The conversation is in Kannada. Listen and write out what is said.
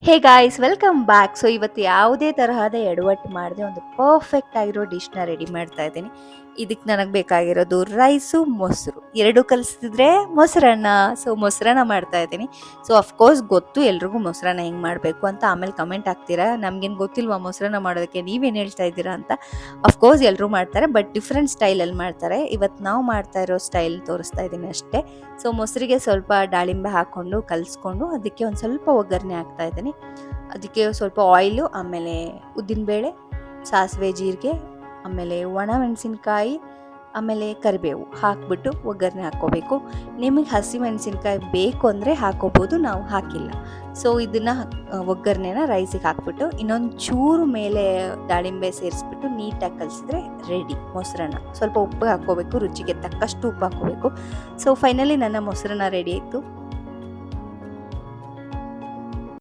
ಹೇ ಗಾಯ್ಸ್ ವೆಲ್ಕಮ್ ಬ್ಯಾಕ್. ಸೊ ಇವತ್ತು ಯಾವುದೇ ತರಹದ ಎಡವಟ್ಟು ಮಾಡದೆ ಒಂದು ಪರ್ಫೆಕ್ಟ್ ಆಗಿರೋ ಡಿಶ್ನ ರೆಡಿ ಮಾಡ್ತಾ ಇದ್ದೀನಿ. ಇದಕ್ಕೆ ನನಗೆ ಬೇಕಾಗಿರೋದು ರೈಸು, ಮೊಸರು ಎರಡು ಕಲಿಸಿದ್ರೆ ಮೊಸರನ್ನ. ಸೊ ಮೊಸರನ್ನ ಮಾಡ್ತಾ ಇದ್ದೀನಿ. ಸೊ ಅಫ್ಕೋರ್ಸ್ ಗೊತ್ತು ಎಲ್ರಿಗೂ ಮೊಸರನ್ನ ಹೆಂಗೆ ಮಾಡಬೇಕು ಅಂತ. ಆಮೇಲೆ ಕಮೆಂಟ್ ಹಾಕ್ತೀರಾ ನಮ್ಗೇನು ಗೊತ್ತಿಲ್ವಾ ಮೊಸರನ್ನ ಮಾಡೋದಕ್ಕೆ, ನೀವೇನು ಹೇಳ್ತಾ ಇದ್ದೀರಾ ಅಂತ. ಅಫ್ಕೋರ್ಸ್ ಎಲ್ಲರೂ ಮಾಡ್ತಾರೆ, ಬಟ್ ಡಿಫ್ರೆಂಟ್ ಸ್ಟೈಲಲ್ಲಿ ಮಾಡ್ತಾರೆ. ಇವತ್ತು ನಾವು ಮಾಡ್ತಾ ಇರೋ ಸ್ಟೈಲ್ ತೋರಿಸ್ತಾ ಇದ್ದೀನಿ ಅಷ್ಟೇ. ಸೊ ಮೊಸರಿಗೆ ಸ್ವಲ್ಪ ದಾಳಿಂಬೆ ಹಾಕ್ಕೊಂಡು ಕಲಿಸ್ಕೊಂಡು ಅದಕ್ಕೆ ಒಂದು ಸ್ವಲ್ಪ ಒಗ್ಗರಣೆ ಹಾಕ್ತಾ ಇದ್ದೀನಿ. ಅದಕ್ಕೆ ಸ್ವಲ್ಪ ಆಯಿಲು, ಆಮೇಲೆ ಉದ್ದಿನಬೇಳೆ, ಸಾಸಿವೆ, ಜೀರಿಗೆ, ಆಮೇಲೆ ಒಣ ಮೆಣಸಿನ್ಕಾಯಿ, ಆಮೇಲೆ ಕರಿಬೇವು ಹಾಕ್ಬಿಟ್ಟು ಒಗ್ಗರಣೆ ಹಾಕ್ಕೋಬೇಕು. ನಿಮಗೆ ಹಸಿ ಮೆಣಸಿನ್ಕಾಯಿ ಬೇಕು ಅಂದರೆ ಹಾಕೋಬೋದು, ನಾವು ಹಾಕಿಲ್ಲ. ಸೊ ಇದನ್ನು ಒಗ್ಗರಣೆನ ರೈಸಿಗೆ ಹಾಕ್ಬಿಟ್ಟು ಇನ್ನೊಂದು ಚೂರು ಮೇಲೆ ದಾಳಿಂಬೆ ಸೇರಿಸ್ಬಿಟ್ಟು ನೀಟಾಗಿ ಕಲಿಸಿದ್ರೆ ರೆಡಿ ಮೊಸರನ್ನ. ಸ್ವಲ್ಪ ಉಪ್ಪು ಹಾಕ್ಕೋಬೇಕು, ರುಚಿಗೆ ತಕ್ಕಷ್ಟು ಉಪ್ಪು ಹಾಕ್ಕೋಬೇಕು. ಸೊ ಫೈನಲಿ ನನ್ನ ಮೊಸರನ್ನ ರೆಡಿ ಆಯಿತು.